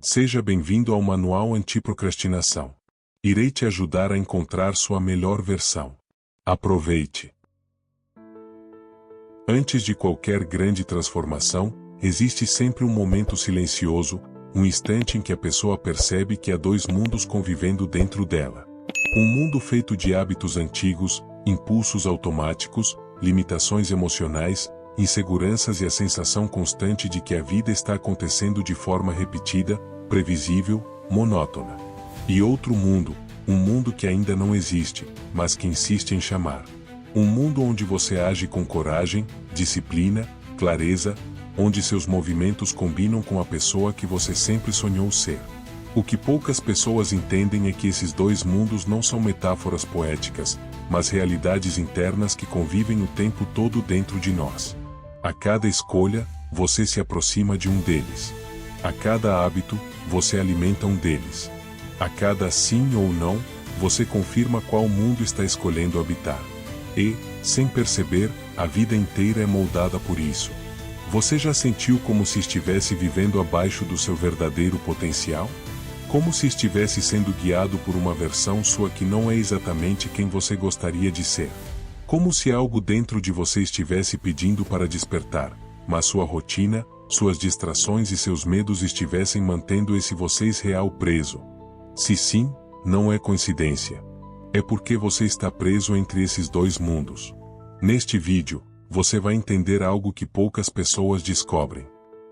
Seja bem-vindo ao Manual Antiprocrastinação. Irei te ajudar a encontrar sua melhor versão. Aproveite! Antes de qualquer grande transformação, existe sempre um momento silencioso, um instante em que a pessoa percebe que há dois mundos convivendo dentro dela. Um mundo feito de hábitos antigos, impulsos automáticos, limitações emocionais, inseguranças e a sensação constante de que a vida está acontecendo de forma repetida, previsível, monótona. E outro mundo, um mundo que ainda não existe, mas que insiste em chamar. Um mundo onde você age com coragem, disciplina, clareza, onde seus movimentos combinam com a pessoa que você sempre sonhou ser. O que poucas pessoas entendem é que esses dois mundos não são metáforas poéticas, mas realidades internas que convivem o tempo todo dentro de nós. A cada escolha, você se aproxima de um deles. A cada hábito, você alimenta um deles. A cada sim ou não, você confirma qual mundo está escolhendo habitar. E, sem perceber, a vida inteira é moldada por isso. Você já sentiu como se estivesse vivendo abaixo do seu verdadeiro potencial? Como se estivesse sendo guiado por uma versão sua que não é exatamente quem você gostaria de ser? Como se algo dentro de você estivesse pedindo para despertar, mas sua rotina, suas distrações e seus medos estivessem mantendo esse você real preso? Se sim, não é coincidência. É porque você está preso entre esses dois mundos. Neste vídeo, você vai entender algo que poucas pessoas descobrem.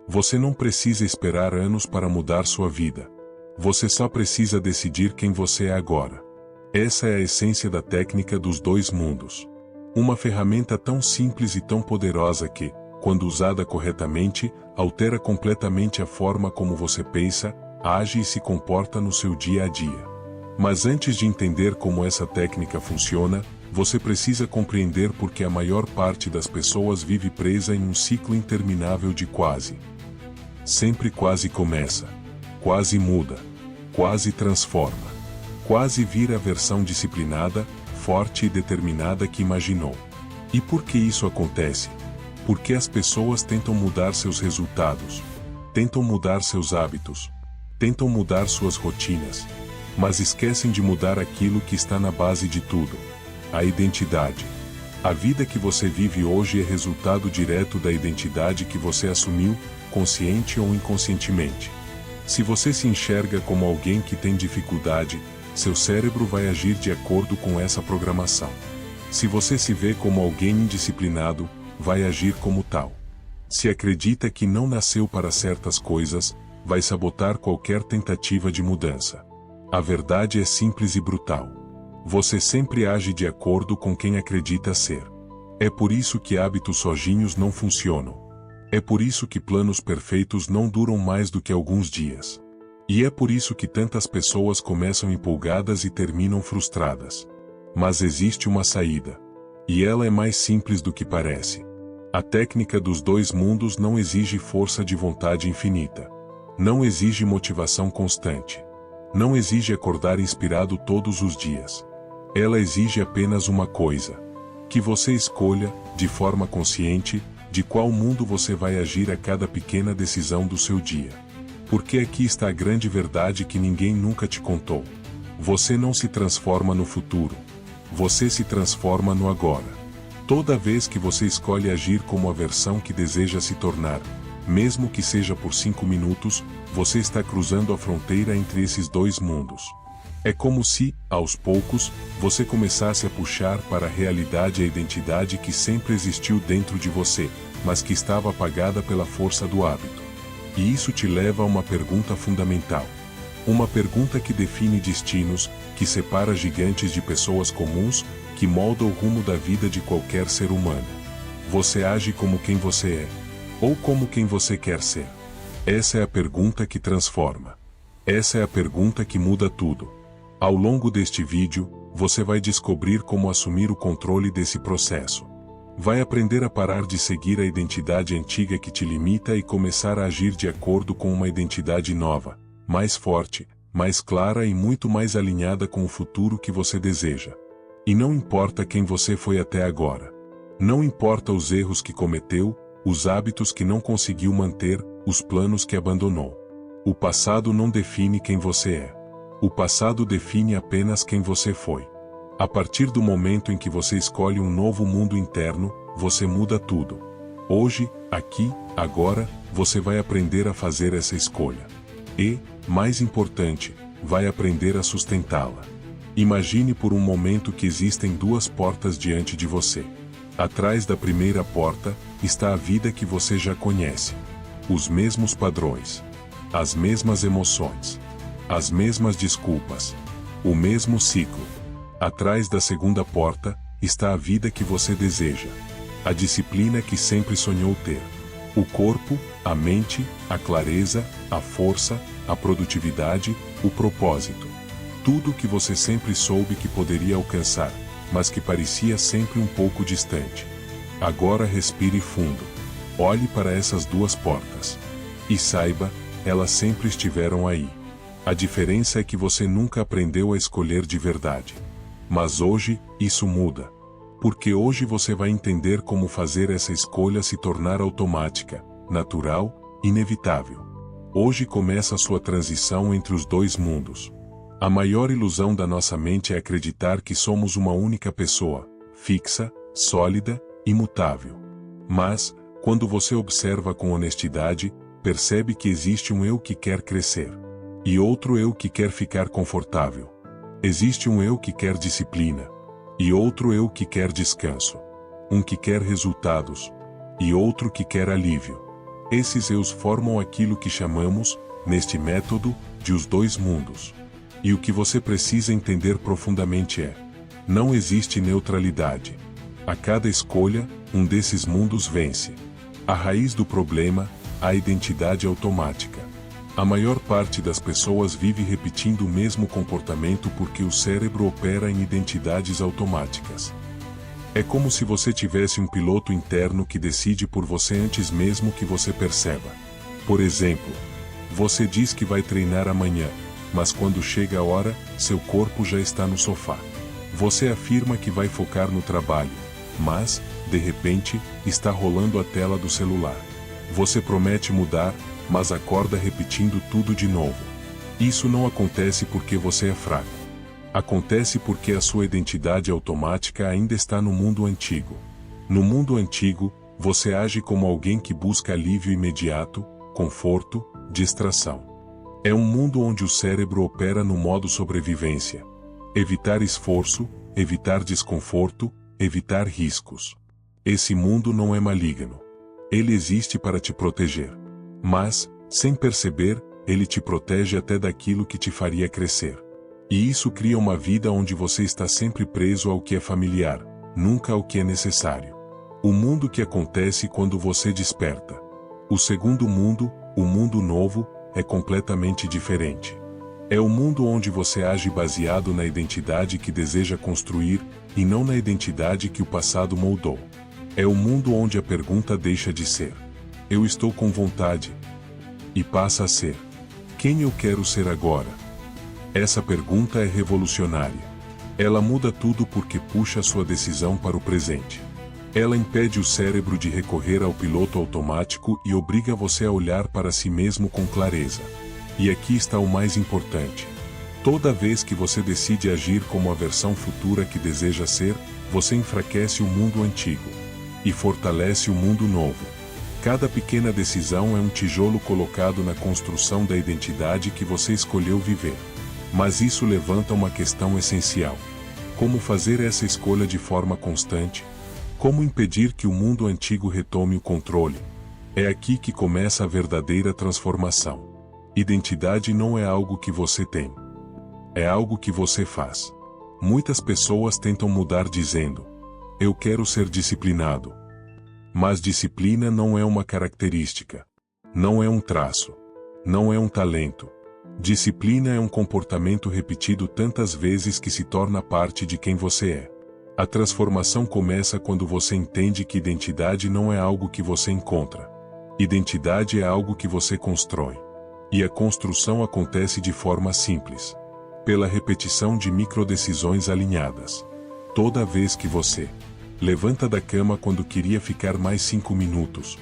Você não precisa esperar anos para mudar sua vida. Você só precisa decidir quem você é agora. Essa é a essência da técnica dos dois mundos. Uma ferramenta tão simples e tão poderosa que, quando usada corretamente, altera completamente a forma como você pensa, age e se comporta no seu dia a dia. Mas antes de entender como essa técnica funciona, você precisa compreender por que a maior parte das pessoas vive presa em um ciclo interminável de quase. Sempre quase começa, quase muda, quase transforma, quase vira a versão disciplinada, forte e determinada que imaginou. E por que isso acontece? Porque as pessoas tentam mudar seus resultados, tentam mudar seus hábitos, tentam mudar suas rotinas, mas esquecem de mudar aquilo que está na base de tudo: a identidade. A vida que você vive hoje é resultado direto da identidade que você assumiu, consciente ou inconscientemente. Se você se enxerga como alguém que tem dificuldade, seu cérebro vai agir de acordo com essa programação. Se você se vê como alguém indisciplinado, vai agir como tal. Se acredita que não nasceu para certas coisas, vai sabotar qualquer tentativa de mudança. A verdade é simples e brutal. Você sempre age de acordo com quem acredita ser. É por isso que hábitos sozinhos não funcionam. É por isso que planos perfeitos não duram mais do que alguns dias. E é por isso que tantas pessoas começam empolgadas e terminam frustradas. Mas existe uma saída. E ela é mais simples do que parece. A técnica dos dois mundos não exige força de vontade infinita. Não exige motivação constante. Não exige acordar inspirado todos os dias. Ela exige apenas uma coisa: que você escolha, de forma consciente, de qual mundo você vai agir a cada pequena decisão do seu dia. Porque aqui está a grande verdade que ninguém nunca te contou. Você não se transforma no futuro. Você se transforma no agora. Toda vez que você escolhe agir como a versão que deseja se tornar, mesmo que seja por 5 minutos, você está cruzando a fronteira entre esses dois mundos. É como se, aos poucos, você começasse a puxar para a realidade a identidade que sempre existiu dentro de você, mas que estava apagada pela força do hábito. E isso te leva a uma pergunta fundamental. Uma pergunta que define destinos, que separa gigantes de pessoas comuns, que molda o rumo da vida de qualquer ser humano. Você age como quem você é, ou como quem você quer ser? Essa é a pergunta que transforma. Essa é a pergunta que muda tudo. Ao longo deste vídeo, você vai descobrir como assumir o controle desse processo. Vai aprender a parar de seguir a identidade antiga que te limita e começar a agir de acordo com uma identidade nova, mais forte, mais clara e muito mais alinhada com o futuro que você deseja. E não importa quem você foi até agora. Não importa os erros que cometeu, os hábitos que não conseguiu manter, os planos que abandonou. O passado não define quem você é. O passado define apenas quem você foi. A partir do momento em que você escolhe um novo mundo interno, você muda tudo. Hoje, aqui, agora, você vai aprender a fazer essa escolha. E, mais importante, vai aprender a sustentá-la. Imagine por um momento que existem duas portas diante de você. Atrás da primeira porta, está a vida que você já conhece. Os mesmos padrões. As mesmas emoções. As mesmas desculpas. O mesmo ciclo. Atrás da segunda porta, está a vida que você deseja. A disciplina que sempre sonhou ter. O corpo, a mente, a clareza, a força, a produtividade, o propósito. Tudo o que você sempre soube que poderia alcançar, mas que parecia sempre um pouco distante. Agora respire fundo. Olhe para essas duas portas. E saiba, elas sempre estiveram aí. A diferença é que você nunca aprendeu a escolher de verdade. Mas hoje, isso muda. Porque hoje você vai entender como fazer essa escolha se tornar automática, natural, inevitável. Hoje começa a sua transição entre os dois mundos. A maior ilusão da nossa mente é acreditar que somos uma única pessoa, fixa, sólida, imutável. Mas, quando você observa com honestidade, percebe que existe um eu que quer crescer. E outro eu que quer ficar confortável. Existe um eu que quer disciplina. E outro eu que quer descanso. Um que quer resultados. E outro que quer alívio. Esses eus formam aquilo que chamamos, neste método, de os dois mundos. E o que você precisa entender profundamente é: não existe neutralidade. A cada escolha, um desses mundos vence. A raiz do problema, a identidade automática. A maior parte das pessoas vive repetindo o mesmo comportamento porque o cérebro opera em identidades automáticas. É como se você tivesse um piloto interno que decide por você antes mesmo que você perceba. Por exemplo, você diz que vai treinar amanhã, mas quando chega a hora, seu corpo já está no sofá. Você afirma que vai focar no trabalho, mas, de repente, está rolando a tela do celular. Você promete mudar, mas acorda repetindo tudo de novo. Isso não acontece porque você é fraco. Acontece porque a sua identidade automática ainda está no mundo antigo. No mundo antigo, você age como alguém que busca alívio imediato, conforto, distração. É um mundo onde o cérebro opera no modo sobrevivência. Evitar esforço, evitar desconforto, evitar riscos. Esse mundo não é maligno. Ele existe para te proteger. Mas, sem perceber, ele te protege até daquilo que te faria crescer. E isso cria uma vida onde você está sempre preso ao que é familiar, nunca ao que é necessário. O mundo que acontece quando você desperta. O segundo mundo, o mundo novo, é completamente diferente. É o mundo onde você age baseado na identidade que deseja construir, e não na identidade que o passado moldou. É o mundo onde a pergunta deixa de ser: eu estou com vontade, e passa a ser: quem eu quero ser agora? Essa pergunta é revolucionária. Ela muda tudo porque puxa sua decisão para o presente. Ela impede o cérebro de recorrer ao piloto automático e obriga você a olhar para si mesmo com clareza. E aqui está o mais importante. Toda vez que você decide agir como a versão futura que deseja ser, você enfraquece o mundo antigo e fortalece o mundo novo. Cada pequena decisão é um tijolo colocado na construção da identidade que você escolheu viver. Mas isso levanta uma questão essencial. Como fazer essa escolha de forma constante? Como impedir que o mundo antigo retome o controle? É aqui que começa a verdadeira transformação. Identidade não é algo que você tem. É algo que você faz. Muitas pessoas tentam mudar dizendo: eu quero ser disciplinado. Mas disciplina não é uma característica. Não é um traço. Não é um talento. Disciplina é um comportamento repetido tantas vezes que se torna parte de quem você é. A transformação começa quando você entende que identidade não é algo que você encontra. Identidade é algo que você constrói. E a construção acontece de forma simples. Pela repetição de microdecisões alinhadas. Toda vez que você levanta da cama quando queria ficar mais 5 minutos.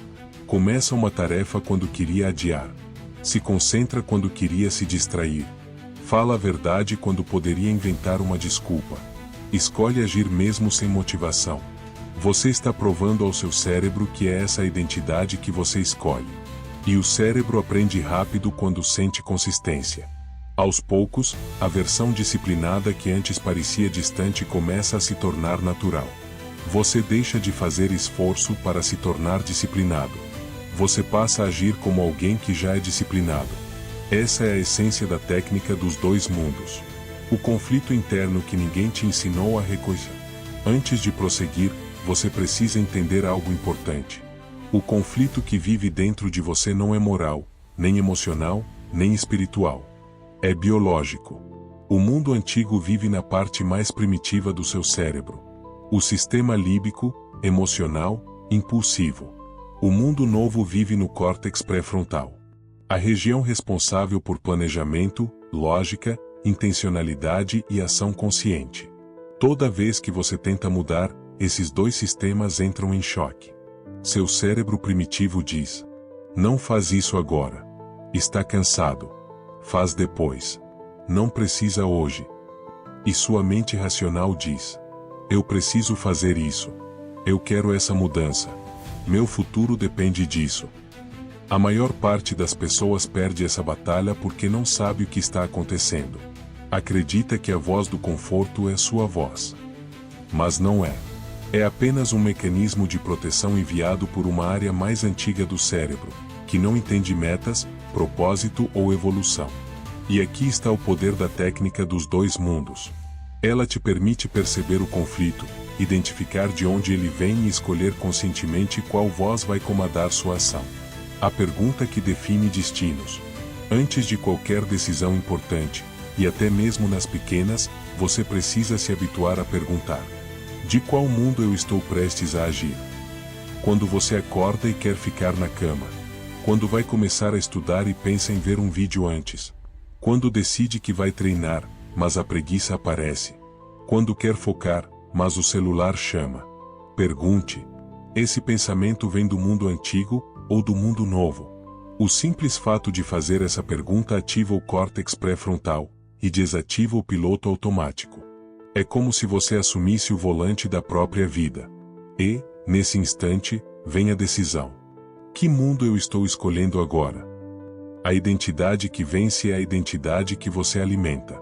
Começa uma tarefa quando queria adiar. Se concentra quando queria se distrair. Fala a verdade quando poderia inventar uma desculpa. Escolhe agir mesmo sem motivação. Você está provando ao seu cérebro que é essa a identidade que você escolhe. E o cérebro aprende rápido quando sente consistência. Aos poucos, a versão disciplinada que antes parecia distante começa a se tornar natural. Você deixa de fazer esforço para se tornar disciplinado. Você passa a agir como alguém que já é disciplinado. Essa é a essência da técnica dos dois mundos. O conflito interno que ninguém te ensinou a reconhecer. Antes de prosseguir, você precisa entender algo importante. O conflito que vive dentro de você não é moral, nem emocional, nem espiritual. É biológico. O mundo antigo vive na parte mais primitiva do seu cérebro. O sistema límbico, emocional, impulsivo. O mundo novo vive no córtex pré-frontal. A região responsável por planejamento, lógica, intencionalidade e ação consciente. Toda vez que você tenta mudar, esses dois sistemas entram em choque. Seu cérebro primitivo diz: não faz isso agora. Está cansado. Faz depois. Não precisa hoje. E sua mente racional diz: eu preciso fazer isso. Eu quero essa mudança. Meu futuro depende disso. A maior parte das pessoas perde essa batalha porque não sabe o que está acontecendo. Acredita que a voz do conforto é sua voz. Mas não é. É apenas um mecanismo de proteção enviado por uma área mais antiga do cérebro, que não entende metas, propósito ou evolução. E aqui está o poder da técnica dos dois mundos. Ela te permite perceber o conflito, identificar de onde ele vem e escolher conscientemente qual voz vai comandar sua ação. A pergunta que define destinos. Antes de qualquer decisão importante, e até mesmo nas pequenas, você precisa se habituar a perguntar: de qual mundo eu estou prestes a agir? Quando você acorda e quer ficar na cama. Quando vai começar a estudar e pensa em ver um vídeo antes. Quando decide que vai treinar, mas a preguiça aparece. Quando quer focar, mas o celular chama. Pergunte: esse pensamento vem do mundo antigo ou do mundo novo? O simples fato de fazer essa pergunta ativa o córtex pré-frontal e desativa o piloto automático. É como se você assumisse o volante da própria vida. E, nesse instante, vem a decisão. Que mundo eu estou escolhendo agora? A identidade que vence é a identidade que você alimenta.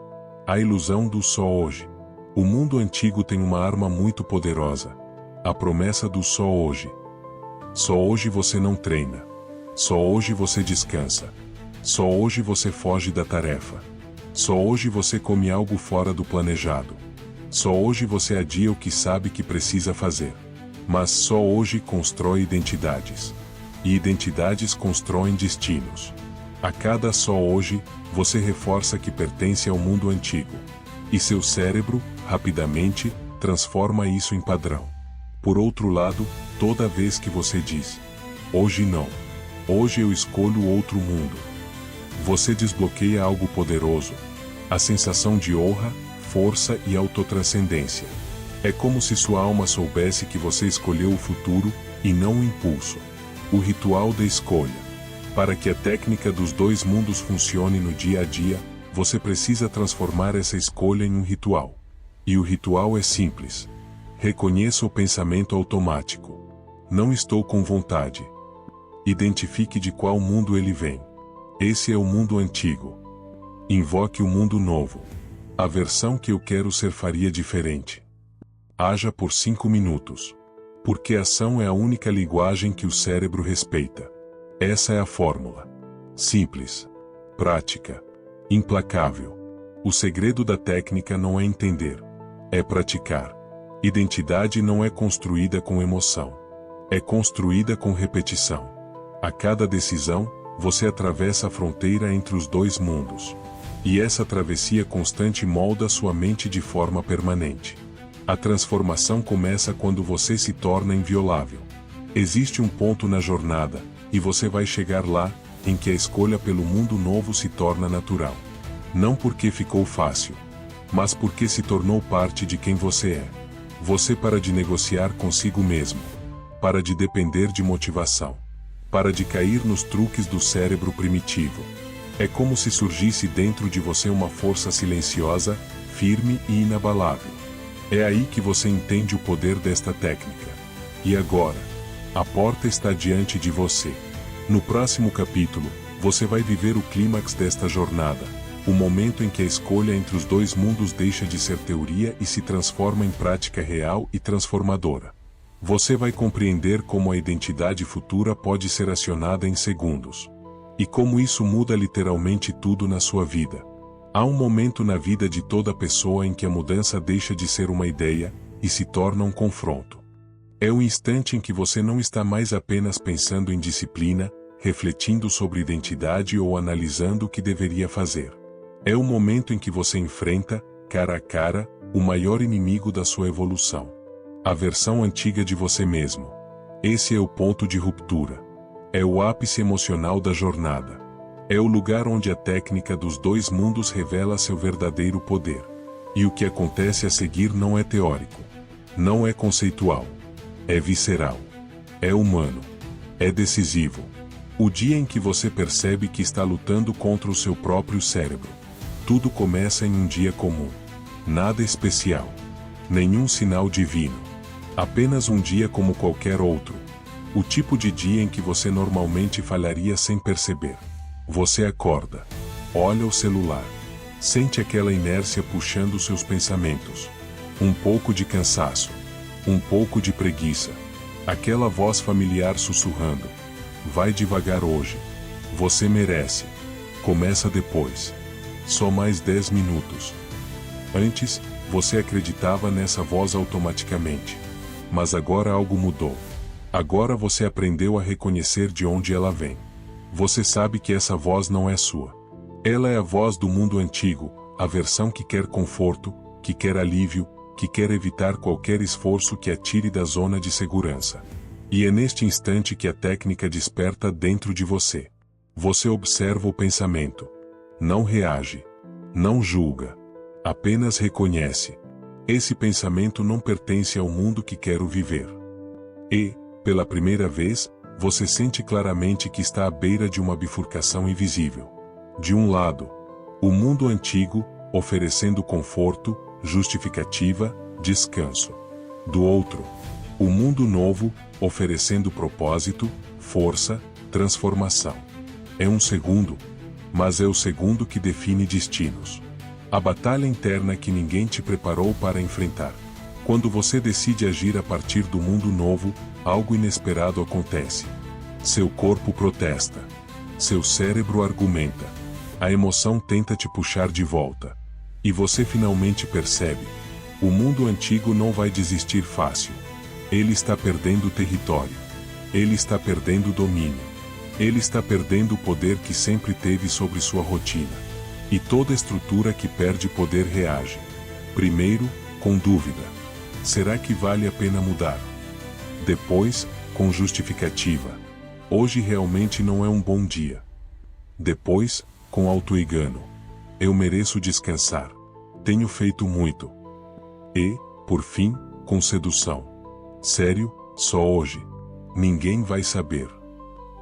A ilusão do só hoje. O mundo antigo tem uma arma muito poderosa. A promessa do só hoje. Só hoje você não treina. Só hoje você descansa. Só hoje você foge da tarefa. Só hoje você come algo fora do planejado. Só hoje você adia o que sabe que precisa fazer. Mas só hoje constrói identidades. E identidades constroem destinos. A cada só hoje, você reforça que pertence ao mundo antigo. E seu cérebro, rapidamente, transforma isso em padrão. Por outro lado, toda vez que você diz: hoje não. Hoje eu escolho outro mundo. Você desbloqueia algo poderoso. A sensação de honra, força e autotranscendência. É como se sua alma soubesse que você escolheu o futuro, e não o impulso. O ritual da escolha. Para que a técnica dos dois mundos funcione no dia a dia, você precisa transformar essa escolha em um ritual. E o ritual é simples. Reconheça o pensamento automático. Não estou com vontade. Identifique de qual mundo ele vem. Esse é o mundo antigo. Invoque o mundo novo. A versão que eu quero ser faria diferente. Haja por 5 minutos. Porque a ação é a única linguagem que o cérebro respeita. Essa é a fórmula. Simples. Prática. Implacável. O segredo da técnica não é entender. É praticar. Identidade não é construída com emoção. É construída com repetição. A cada decisão, você atravessa a fronteira entre os dois mundos. E essa travessia constante molda sua mente de forma permanente. A transformação começa quando você se torna inviolável. Existe um ponto na jornada, e você vai chegar lá, em que a escolha pelo mundo novo se torna natural. Não porque ficou fácil, mas porque se tornou parte de quem você é. Você para de negociar consigo mesmo. Para de depender de motivação. para de cair nos truques do cérebro primitivo. É como se surgisse dentro de você uma força silenciosa, firme e inabalável. É aí que você entende o poder desta técnica. E agora? A porta está diante de você. No próximo capítulo, você vai viver o clímax desta jornada, o momento em que a escolha entre os dois mundos deixa de ser teoria e se transforma em prática real e transformadora. Você vai compreender como a identidade futura pode ser acionada em segundos. E como isso muda literalmente tudo na sua vida. Há um momento na vida de toda pessoa em que a mudança deixa de ser uma ideia e se torna um confronto. É o instante em que você não está mais apenas pensando em disciplina, refletindo sobre identidade ou analisando o que deveria fazer. É o momento em que você enfrenta, cara a cara, o maior inimigo da sua evolução. A versão antiga de você mesmo. Esse é o ponto de ruptura. É o ápice emocional da jornada. É o lugar onde a técnica dos dois mundos revela seu verdadeiro poder. E o que acontece a seguir não é teórico. Não é conceitual. É visceral. É humano. É decisivo. O dia em que você percebe que está lutando contra o seu próprio cérebro. Tudo começa em um dia comum. Nada especial. Nenhum sinal divino. Apenas um dia como qualquer outro. O tipo de dia em que você normalmente falharia sem perceber. Você acorda. Olha o celular. Sente aquela inércia puxando seus pensamentos. Um pouco de cansaço. Um pouco de preguiça. Aquela voz familiar sussurrando. Vai devagar hoje. Você merece. Começa depois. Só mais 10 minutos. Antes, você acreditava nessa voz automaticamente. Mas agora algo mudou. Agora você aprendeu a reconhecer de onde ela vem. Você sabe que essa voz não é sua. Ela é a voz do mundo antigo, a versão que quer conforto, que quer alívio, que quer evitar qualquer esforço que a tire da zona de segurança. E é neste instante que a técnica desperta dentro de você. Você observa o pensamento. Não reage. Não julga. Apenas reconhece. Esse pensamento não pertence ao mundo que quero viver. E, pela primeira vez, você sente claramente que está à beira de uma bifurcação invisível. De um lado, o mundo antigo, oferecendo conforto, justificativa, descanso. Do outro, o mundo novo, oferecendo propósito, força, transformação. É um segundo, mas é o segundo que define destinos. A batalha interna que ninguém te preparou para enfrentar. Quando você decide agir a partir do mundo novo, algo inesperado acontece. Seu corpo protesta. Seu cérebro argumenta. A emoção tenta te puxar de volta. E você finalmente percebe. O mundo antigo não vai desistir fácil. Ele está perdendo território. Ele está perdendo domínio. Ele está perdendo o poder que sempre teve sobre sua rotina. E toda estrutura que perde poder reage. Primeiro, com dúvida. Será que vale a pena mudar? Depois, com justificativa. Hoje realmente não é um bom dia. Depois, com autoengano. Eu mereço descansar. Tenho feito muito. E, por fim, com sedução. Sério, só hoje. Ninguém vai saber.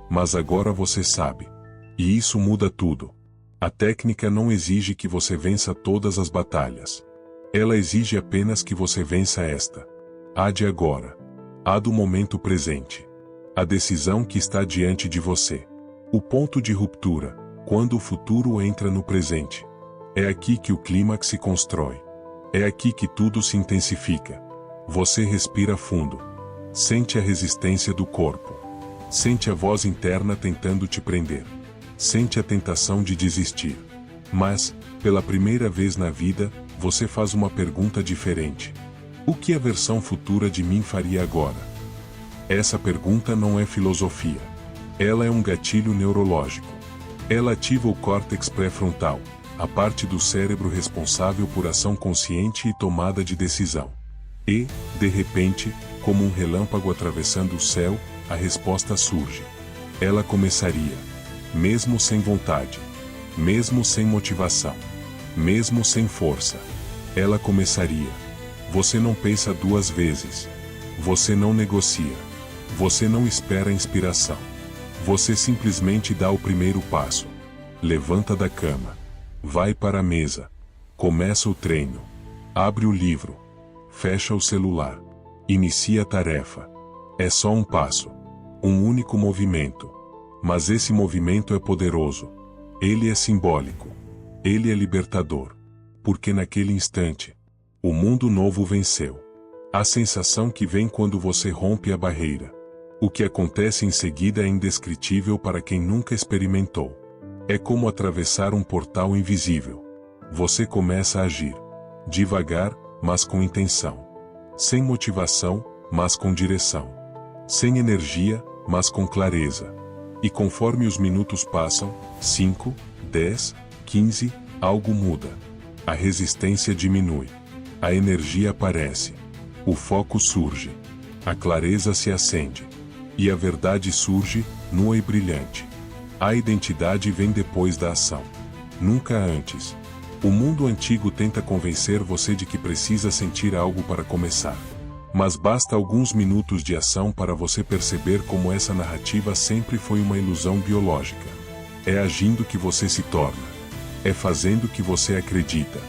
Mas agora você sabe. E isso muda tudo. A técnica não exige que você vença todas as batalhas. Ela exige apenas que você vença esta. A de agora. A do momento presente. A decisão que está diante de você. O ponto de ruptura, quando o futuro entra no presente. É aqui que o clímax se constrói. É aqui que tudo se intensifica. Você respira fundo. Sente a resistência do corpo. Sente a voz interna tentando te prender. Sente a tentação de desistir. Mas, pela primeira vez na vida, você faz uma pergunta diferente. O que a versão futura de mim faria agora? Essa pergunta não é filosofia. Ela é um gatilho neurológico. Ela ativa o córtex pré-frontal, a parte do cérebro responsável por ação consciente e tomada de decisão. E, de repente, como um relâmpago atravessando o céu, a resposta surge. Ela começaria. Mesmo sem vontade. Mesmo sem motivação. Mesmo sem força. Ela começaria. Você não pensa duas vezes. Você não negocia. Você não espera inspiração. Você simplesmente dá o primeiro passo. Levanta da cama. Vai para a mesa. Começa o treino. Abre o livro. Fecha o celular. Inicia a tarefa. É só um passo. Um único movimento. Mas esse movimento é poderoso. Ele é simbólico. Ele é libertador. Porque naquele instante, o mundo novo venceu. A sensação que vem quando você rompe a barreira. O que acontece em seguida é indescritível para quem nunca experimentou. É como atravessar um portal invisível. Você começa a agir. Devagar, mas com intenção. Sem motivação, mas com direção. Sem energia, mas com clareza. E conforme os minutos passam, 5, 10, 15, algo muda. A resistência diminui. A energia aparece. O foco surge. A clareza se acende. E a verdade surge, nua e brilhante. A identidade vem depois da ação. Nunca antes. O mundo antigo tenta convencer você de que precisa sentir algo para começar. Mas basta alguns minutos de ação para você perceber como essa narrativa sempre foi uma ilusão biológica. É agindo que você se torna. É fazendo que você acredita.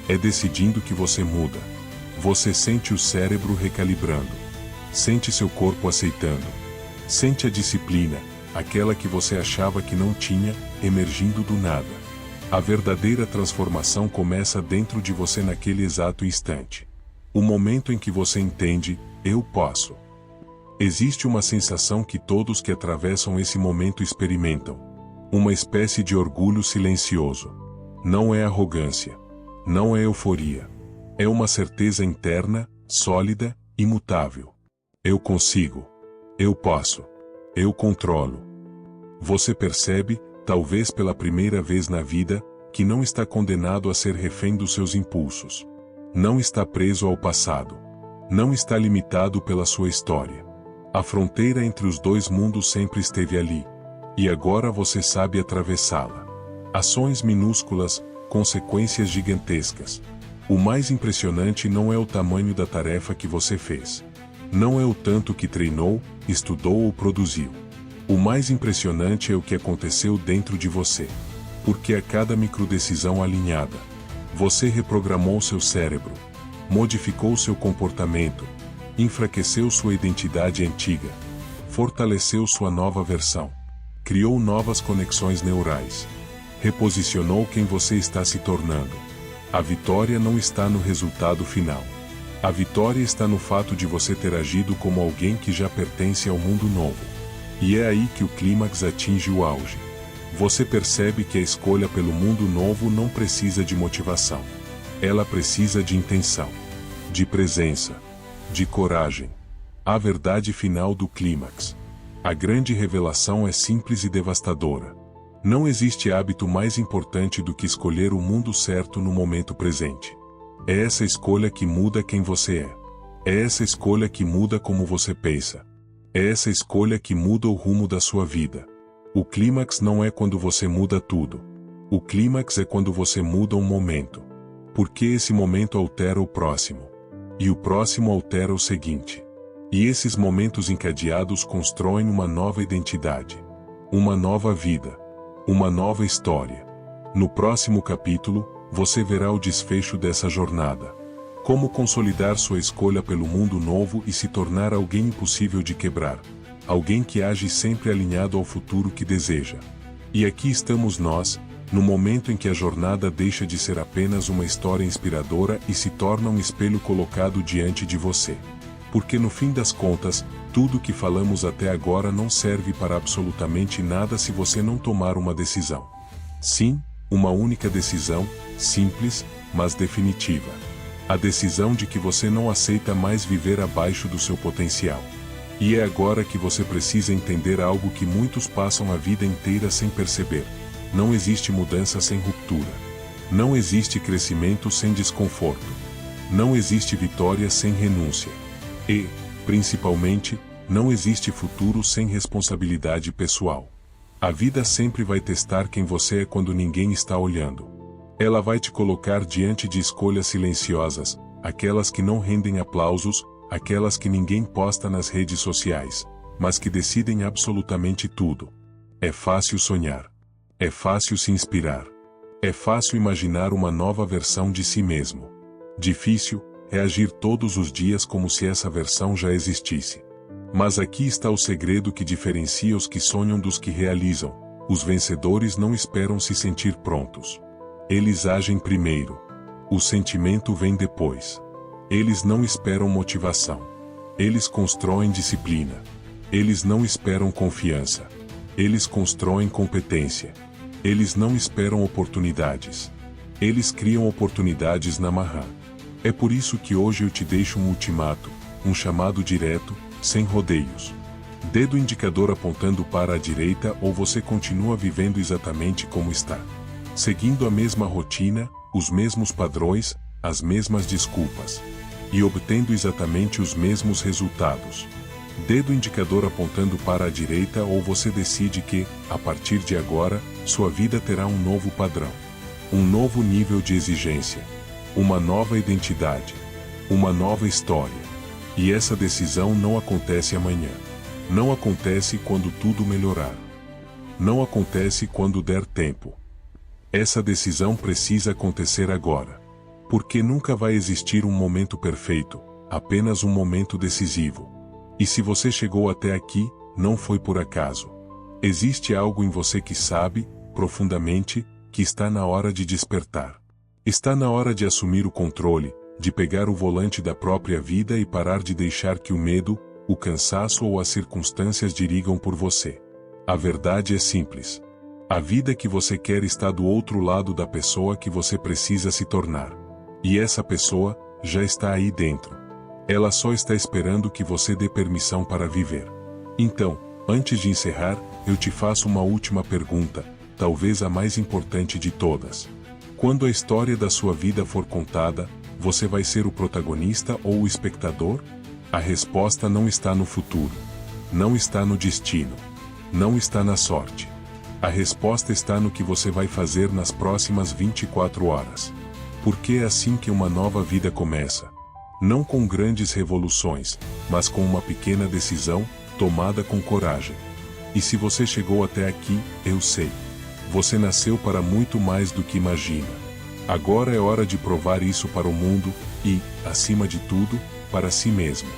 É decidindo que você muda. Você sente o cérebro recalibrando. Sente seu corpo aceitando. Sente a disciplina, aquela que você achava que não tinha, emergindo do nada. A verdadeira transformação começa dentro de você naquele exato instante. O momento em que você entende, eu posso. Existe uma sensação que todos que atravessam esse momento experimentam. Uma espécie de orgulho silencioso. Não é arrogância. Não é euforia. É uma certeza interna, sólida, imutável. Eu consigo. Eu posso. Eu controlo. Você percebe, talvez pela primeira vez na vida, que não está condenado a ser refém dos seus impulsos. Não está preso ao passado. Não está limitado pela sua história. A fronteira entre os dois mundos sempre esteve ali. E agora você sabe atravessá-la. Ações minúsculas, consequências gigantescas. O mais impressionante não é o tamanho da tarefa que você fez. Não é o tanto que treinou, estudou ou produziu. O mais impressionante é o que aconteceu dentro de você. Porque a cada microdecisão alinhada, você reprogramou seu cérebro, modificou seu comportamento, enfraqueceu sua identidade antiga, fortaleceu sua nova versão, criou novas conexões neurais, reposicionou quem você está se tornando. A vitória não está no resultado final. A vitória está no fato de você ter agido como alguém que já pertence ao mundo novo. E é aí que o clímax atinge o auge. Você percebe que a escolha pelo mundo novo não precisa de motivação. Ela precisa de intenção, de presença, de coragem. A verdade final do clímax. A grande revelação é simples e devastadora. Não existe hábito mais importante do que escolher o mundo certo no momento presente. É essa escolha que muda quem você é. É essa escolha que muda como você pensa. É essa escolha que muda o rumo da sua vida. O clímax não é quando você muda tudo. O clímax é quando você muda um momento. Porque esse momento altera o próximo. E o próximo altera o seguinte. E esses momentos encadeados constroem uma nova identidade. Uma nova vida. Uma nova história. No próximo capítulo, você verá o desfecho dessa jornada. Como consolidar sua escolha pelo mundo novo e se tornar alguém impossível de quebrar. Alguém que age sempre alinhado ao futuro que deseja. E aqui estamos nós, no momento em que a jornada deixa de ser apenas uma história inspiradora e se torna um espelho colocado diante de você. Porque no fim das contas, tudo o que falamos até agora não serve para absolutamente nada se você não tomar uma decisão. Sim, uma única decisão, simples, mas definitiva. A decisão de que você não aceita mais viver abaixo do seu potencial. E é agora que você precisa entender algo que muitos passam a vida inteira sem perceber. Não existe mudança sem ruptura. Não existe crescimento sem desconforto. Não existe vitória sem renúncia. E, principalmente, não existe futuro sem responsabilidade pessoal. A vida sempre vai testar quem você é quando ninguém está olhando. Ela vai te colocar diante de escolhas silenciosas, aquelas que não rendem aplausos, aquelas que ninguém posta nas redes sociais, mas que decidem absolutamente tudo. É fácil sonhar. É fácil se inspirar. É fácil imaginar uma nova versão de si mesmo. Difícil é agir todos os dias como se essa versão já existisse. Mas aqui está o segredo que diferencia os que sonham dos que realizam. Os vencedores não esperam se sentir prontos. Eles agem primeiro. O sentimento vem depois. Eles não esperam motivação. Eles constroem disciplina. Eles não esperam confiança. Eles constroem competência. Eles não esperam oportunidades. Eles criam oportunidades na marra. É por isso que hoje eu te deixo um ultimato, um chamado direto, sem rodeios. Dedo indicador apontando para a direita ou você continua vivendo exatamente como está. Seguindo a mesma rotina, os mesmos padrões, as mesmas desculpas. E obtendo exatamente os mesmos resultados. Dedo indicador apontando para a direita ou você decide que, a partir de agora, sua vida terá um novo padrão. Um novo nível de exigência. Uma nova identidade. Uma nova história. E essa decisão não acontece amanhã. Não acontece quando tudo melhorar. Não acontece quando der tempo. Essa decisão precisa acontecer agora. Porque nunca vai existir um momento perfeito, apenas um momento decisivo. E se você chegou até aqui, não foi por acaso. Existe algo em você que sabe, profundamente, que está na hora de despertar. Está na hora de assumir o controle, de pegar o volante da própria vida e parar de deixar que o medo, o cansaço ou as circunstâncias dirigam por você. A verdade é simples. A vida que você quer está do outro lado da pessoa que você precisa se tornar. E essa pessoa, já está aí dentro. Ela só está esperando que você dê permissão para viver. Então, antes de encerrar, eu te faço uma última pergunta, talvez a mais importante de todas. Quando a história da sua vida for contada, você vai ser o protagonista ou o espectador? A resposta não está no futuro. Não está no destino. Não está na sorte. A resposta está no que você vai fazer nas próximas 24 horas. Porque é assim que uma nova vida começa. Não com grandes revoluções, mas com uma pequena decisão, tomada com coragem. E se você chegou até aqui, eu sei. Você nasceu para muito mais do que imagina. Agora é hora de provar isso para o mundo e, acima de tudo, para si mesmo.